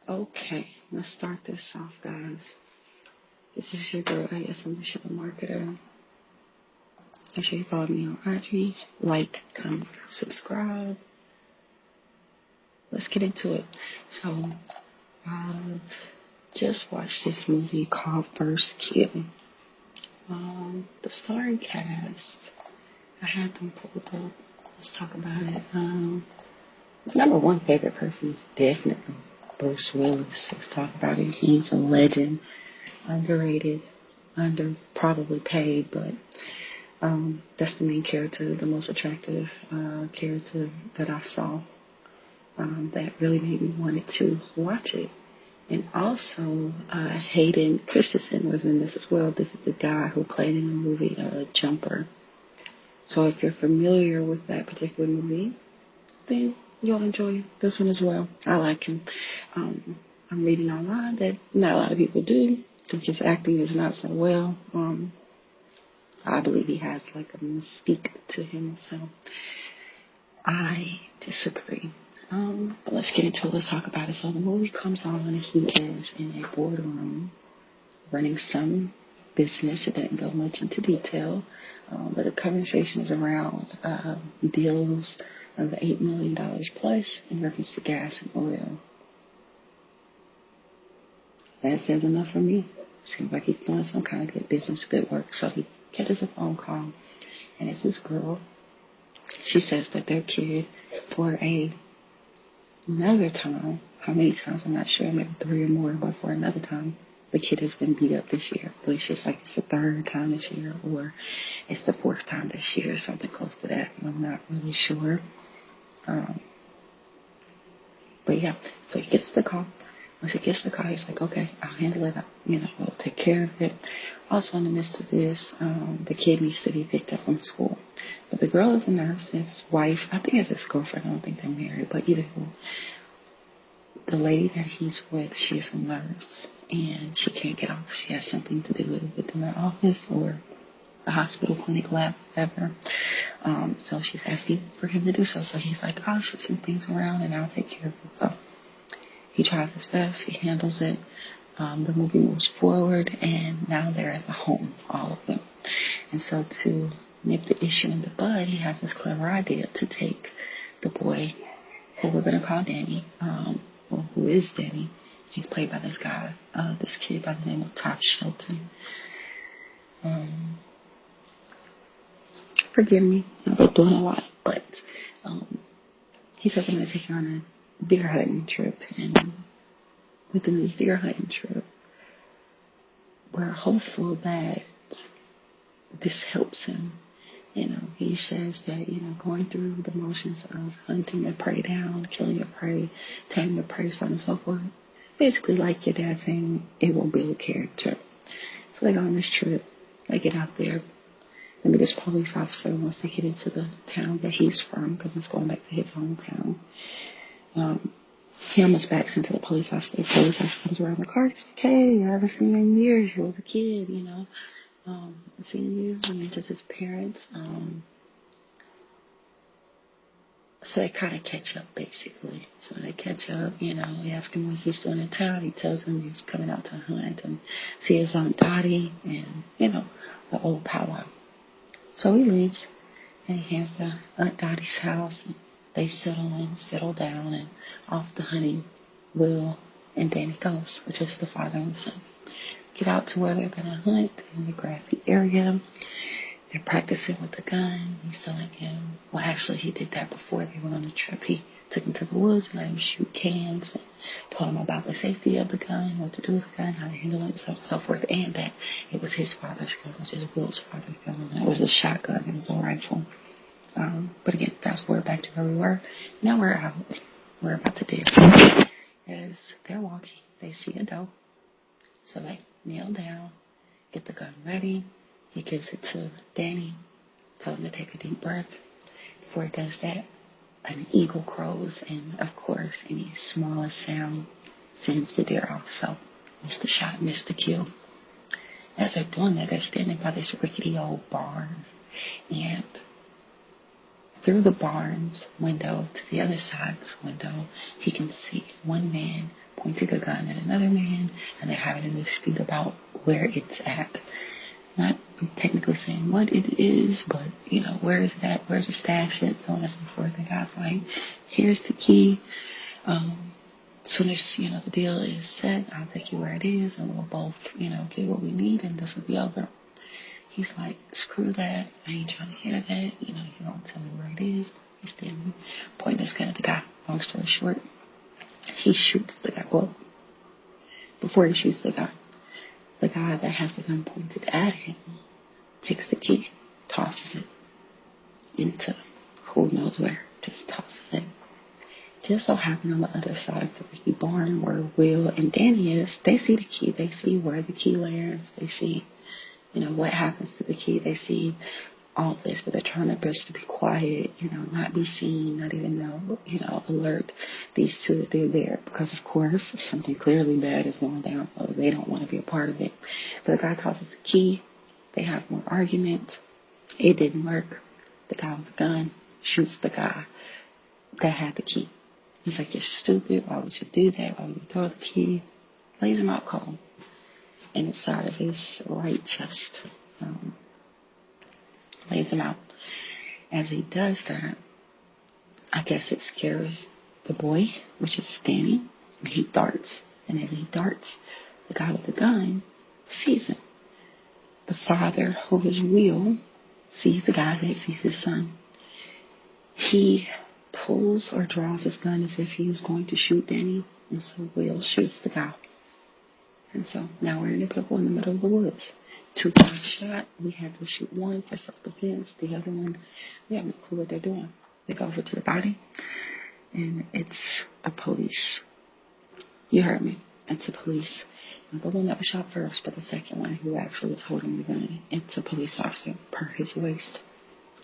Okay, let's start this off, guys. This is your girl, ASM Bishop Marketer. Make sure you follow me on IG, like, comment, subscribe. Let's get into it. So, I've just watched this movie called First Kill. The starring cast, I had them pulled up. Let's talk about it. Number one favorite person is definitely Bruce Willis. Let's talk about it. He's a legend, underrated, probably paid, but that's the main character, the most attractive character that I saw. That really made me wanted to watch it. And also, Hayden Christensen was in this as well. This is the guy who played in the movie Jumper. So if you're familiar with that particular movie, then you'll enjoy this one as well. I like him. I'm reading online that not a lot of people do. Think his acting is not so well. I believe he has like a mystique to him, so I disagree. But let's get into it. Let's talk about it. So the movie comes on and he is in a boardroom running some business. It doesn't go much into detail, but the conversation is around deals of $8 million plus in reference to gas and oil. That says enough for me. Seems like he's doing some kind of good business, good work. So he catches a phone call, and it's this girl. She says that their kid, for another time, how many times I'm not sure, maybe 3 or more, but for another time, the kid has been beat up this year. But it's just like it's the 3rd time this year, or it's the 4th time this year, or something close to that. I'm not really sure. But yeah, so he gets the call. Once he gets the call, he's like, okay, I'll handle it. We'll take care of it. Also, in the midst of this, the kid needs to be picked up from school. But the girl is a nurse. His wife, I think it's his girlfriend. I don't think they're married. But either way, the lady that he's with, she's a nurse. And she can't get off. She has something to do with it within her office or the hospital, clinic, lab, whatever. So she's asking for him to do so. So he's like, I'll shift some things around and I'll take care of it. So he tries his best. He handles it. The movie moves forward, and now they're at the home, all of them. And so to nip the issue in the bud, he has this clever idea to take the boy, who we're going to call Danny, or who is Danny. He's played by this guy, this kid by the name of Todd Shelton. Forgive me, I've been doing a lot, but he says I'm going to take you on a deer hunting trip, and within this deer hunting trip, we're hopeful that this helps him. He says that, going through the motions of hunting a prey down, killing a prey, taming a prey, so on and so forth, basically like your dad saying, it will build character. So they go on this trip, they get out there, and this police officer wants to get into the town that he's from, because he's going back to his hometown. He almost backs into the police officer. The police officer comes around the car. He's like, hey, I haven't seen you in years. You was a kid, seen you. And then just his parents. So they kind of catch up, basically. So they catch up, he asks him what he's doing in town. He tells him he's coming out to hunt and see his Aunt Dottie and, the old powwow. So he leaves, and he hands the Aunt Dottie's house. And they settle down, and off the hunting Will and Danny goes, which is the father and son. Get out to where they're going to hunt in the grassy area. They're practicing with the gun. He's telling him, well, actually, he did that before they went on the trip. He took him to the woods and let him shoot cans and told him about the safety of the gun, what to do with the gun, how to handle it, so on and so forth, and that it was his father's gun, which is Will's father's gun, and it was a shotgun. It was a rifle. But again, fast forward back to where we were. Now we're out. We're about to dip. As they're walking, they see a doe. So they kneel down, get the gun ready. He gives it to Danny, tells him to take a deep breath. Before he does that, an eagle crows, and of course, any smallest sound sends the deer off. So, missed the shot, missed the kill. As they're doing that, they're standing by this rickety old barn, and through the barn's window to the other side's window, he can see one man pointing a gun at another man, and they're having a dispute about where it's at. Not technically saying what it is, but, where is it at? Where's the stash at? So on and so forth. And God's like, here's the key. As soon as, the deal is set, I'll take you where it is, and we'll both, get what we need, and this will be over. He's like, screw that. I ain't trying to hear that. You don't tell me where it is. He's standing, pointing this gun at the guy. Long story short, he shoots the guy. Well, before he shoots the guy that has the gun pointed at him takes the key, tosses it into who knows where, just tosses it. Just so happened on the other side of the barn where Will and Danny is, they see the key. They see where the key lands. They see, what happens to the key. They see all this, but they're trying their best to be quiet, not be seen, not even know, alert these two that they're there. Because, of course, something clearly bad is going down, so they don't want to be a part of it. But the guy tosses the key. They have more argument. It didn't work. The guy with the gun shoots the guy that had the key. He's like, you're stupid. Why would you do that? Why would you throw the key? Lays him out cold. And inside of his right chest. Lays him out. As he does that, I guess it scares the boy, which is Danny. He darts. And as he darts, the guy with the gun sees him. The father, who is Will, sees the guy that sees his son. He pulls or draws his gun as if he was going to shoot Danny, and so Will shoots the guy. And so now we're in a pickle in the middle of the woods. 2 guys shot. We have to shoot one for self-defense. The other one, we have no clue what they're doing. They go over to the body, and it's a police. You heard me. It's a police. Not the one that was shot first, but the second one who actually was holding the gun. It's a police officer per his waist.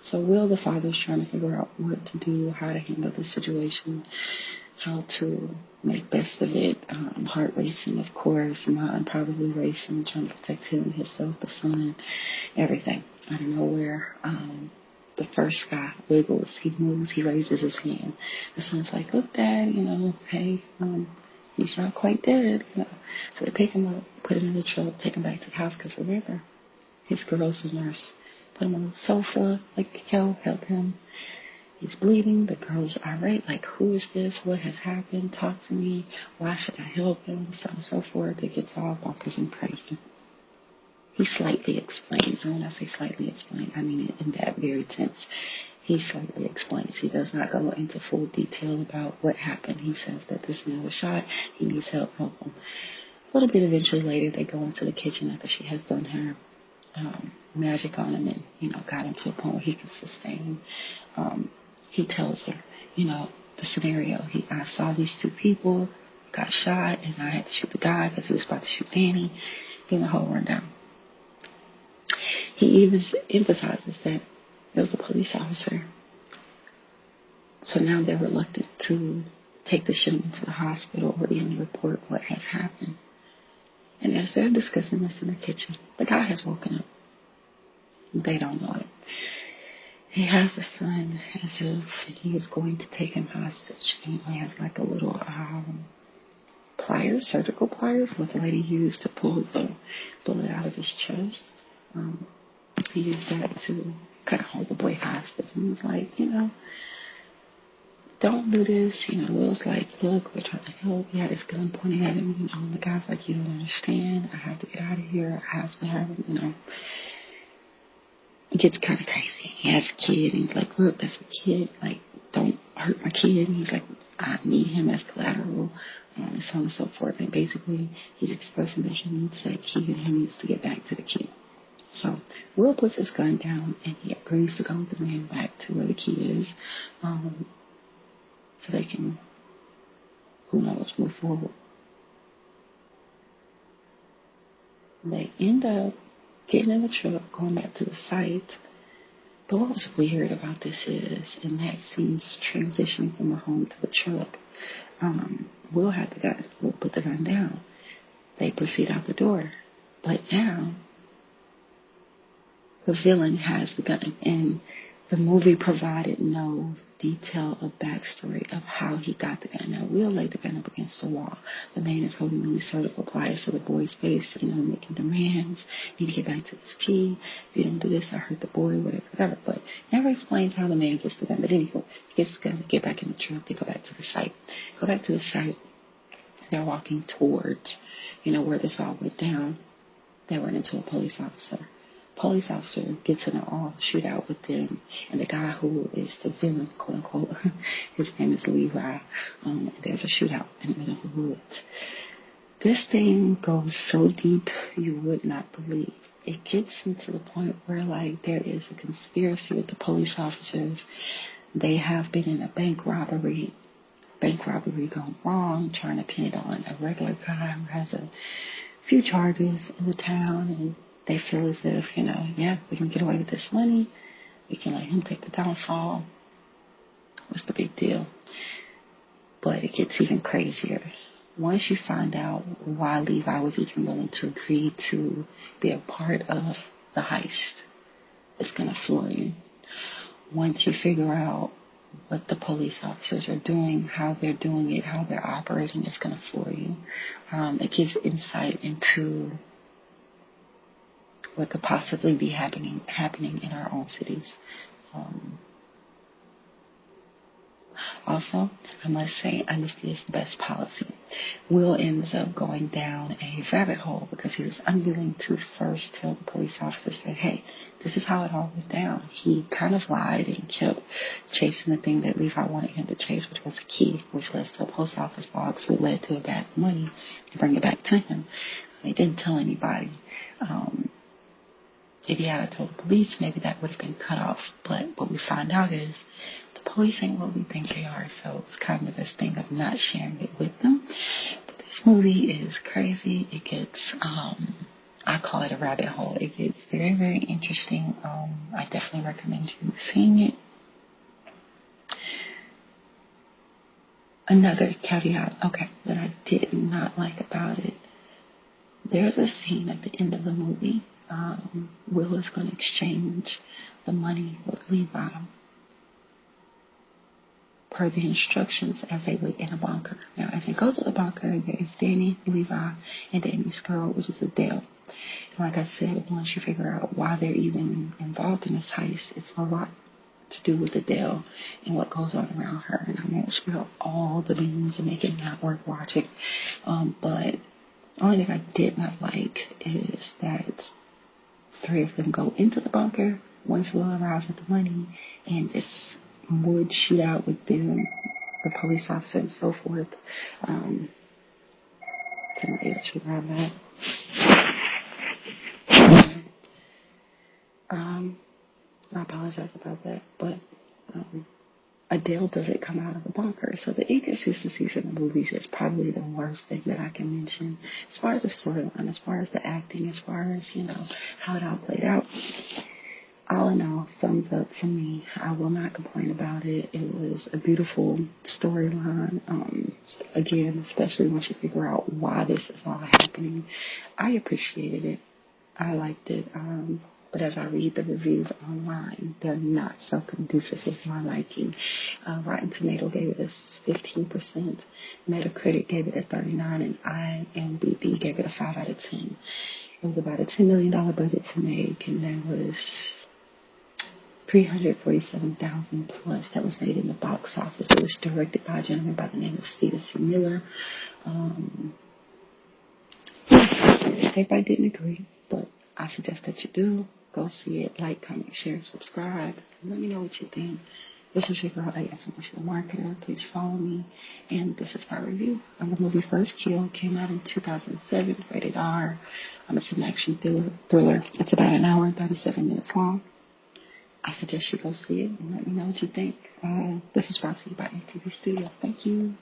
So Will, the father, is trying to figure out what to do, how to handle the situation, how to make best of it. Heart racing, of course, mind probably racing, trying to protect him, himself, the son, everything. Out of nowhere, the first guy wiggles, he moves, he raises his hand. The son's like, look, Dad, hey, he's not quite dead, So they pick him up, put him in the truck, take him back to the house, because remember, his girl's a nurse. Put him on the sofa, help him. He's bleeding. The girl's irate, like, who is this? What has happened? Talk to me. Why should I help him? So on and so forth. It gets all bonkers and crazy. He slightly explains, and when I say slightly explain, I mean it in that very tense. He slightly explains. He does not go into full detail about what happened. He says that this man was shot. He needs help him. A little bit eventually later, they go into the kitchen after she has done her magic on him and, got him to a point where he could sustain. He tells her, the scenario. I saw these 2 people got shot, and I had to shoot the guy because he was about to shoot Danny. Give him the whole rundown. He even emphasizes that it was a police officer. So now they're reluctant to take the gentleman to the hospital or even report what has happened. And as they're discussing this in the kitchen, the guy has woken up. They don't know it. He has a son as if he is going to take him hostage. And he has like a little pliers, surgical pliers, what the lady used to pull the bullet out of his chest. He used that to kind of hold the boy hostage. And he was like, don't do this. Will's like, look, we're trying to help. He had his gun pointing at him. And the guy's like, you don't understand. I have to get out of here. I have to have him, It gets kind of crazy. He has a kid, and he's like, look, that's a kid. Like, don't hurt my kid. And he's like, I need him as collateral, and so on and so forth. And basically, he's expressing that he needs that kid, and he needs to get back to the kid. So Will puts his gun down, and he agrees to go with the man back to where the key is, so they can, who knows, move forward. They end up getting in the truck, going back to the site. But what was weird about this is, and that seems transitioning from the home to the truck, Will had the gun. Will put the gun down. They proceed out the door. But now, the villain has the gun. And The movie provided no detail or backstory of how he got the gun. Now, Will laid the gun up against the wall. The man is holding these surgical pliers to the boy's face, making demands. Need to get back to this key. If you don't do this, I hurt the boy, whatever. But never explains how the man gets the gun. But anyway, he gets the gun, they get back in the truck, they go back to the site. They're walking towards, where this all went down. They run into a police officer. Police officer gets in an all shootout with them, and the guy who is the villain, quote unquote, his name is Levi. There's a shootout in the middle of the woods. This thing goes so deep you would not believe. It gets into the point where there is a conspiracy with the police officers. They have been in a bank robbery gone wrong, trying to pin it on a regular guy who has a few charges in the town, and they feel as if, we can get away with this money. We can let him take the downfall. What's the big deal? But it gets even crazier. Once you find out why Levi was even willing to agree to be a part of the heist, it's going to floor you. Once you figure out what the police officers are doing, how they're doing it, how they're operating, it's going to floor you. It gives insight into what could possibly be happening in our own cities. Also, I must say, honesty is the best policy. Will ends up going down a rabbit hole because he was unwilling to first tell the police officer, say, hey, this is how it all went down. He kind of lied and kept chasing the thing that Levi wanted him to chase, which was a key, which led to a post office box, which led to a bag of money to bring it back to him. He didn't tell anybody. If he had told the police, maybe that would have been cut off. But what we find out is the police ain't what we think they are. So it's kind of this thing of not sharing it with them. But this movie is crazy. It gets, I call it a rabbit hole. It gets very, very interesting. I definitely recommend you seeing it. Another caveat, that I did not like about it. There's a scene at the end of the movie. Will is going to exchange the money with Levi per the instructions as they wait in a bunker. Now, as they go to the bunker, there is Danny, Levi, and Danny's girl, which is Adele. And like I said, once you figure out why they're even involved in this heist, it's a lot to do with Adele and what goes on around her. And I won't spill all the beans and make it not worth watching. But the only thing I did not like is that three of them go into the bunker once Will arrives with the money, and this wood shootout with them, the police officer and so forth. Somebody else should grab that. I apologize about that, but Adele doesn't come out of the bunker. So the inconsistencies in the movies is probably the worst thing that I can mention. As far as the storyline, as far as the acting, as far as, how it all played out. All in all, thumbs up for me. I will not complain about it. It was a beautiful storyline. Again, especially once you figure out why this is all happening. I appreciated it. I liked it. But as I read the reviews online, they're not so conducive with my liking. Rotten Tomato gave it a 15%. Metacritic gave it a 39%. And IMDb gave it a 5 out of 10. It was about a $10 million budget to make. And there was $347,000 plus that was made in the box office. It was directed by a gentleman by the name of Steven C. Miller. Everybody didn't agree, but I suggest that you do. Go see it, like, comment, share, subscribe. Let me know what you think. This is your girl, A.S. Emotional Marketer. Please follow me. And this is my review of the movie First Kill. Came out in 2007, rated R. It's an action thriller. It's about an hour and 37 minutes long. I suggest you go see it and let me know what you think. This is brought to you by ATV Studios. Thank you.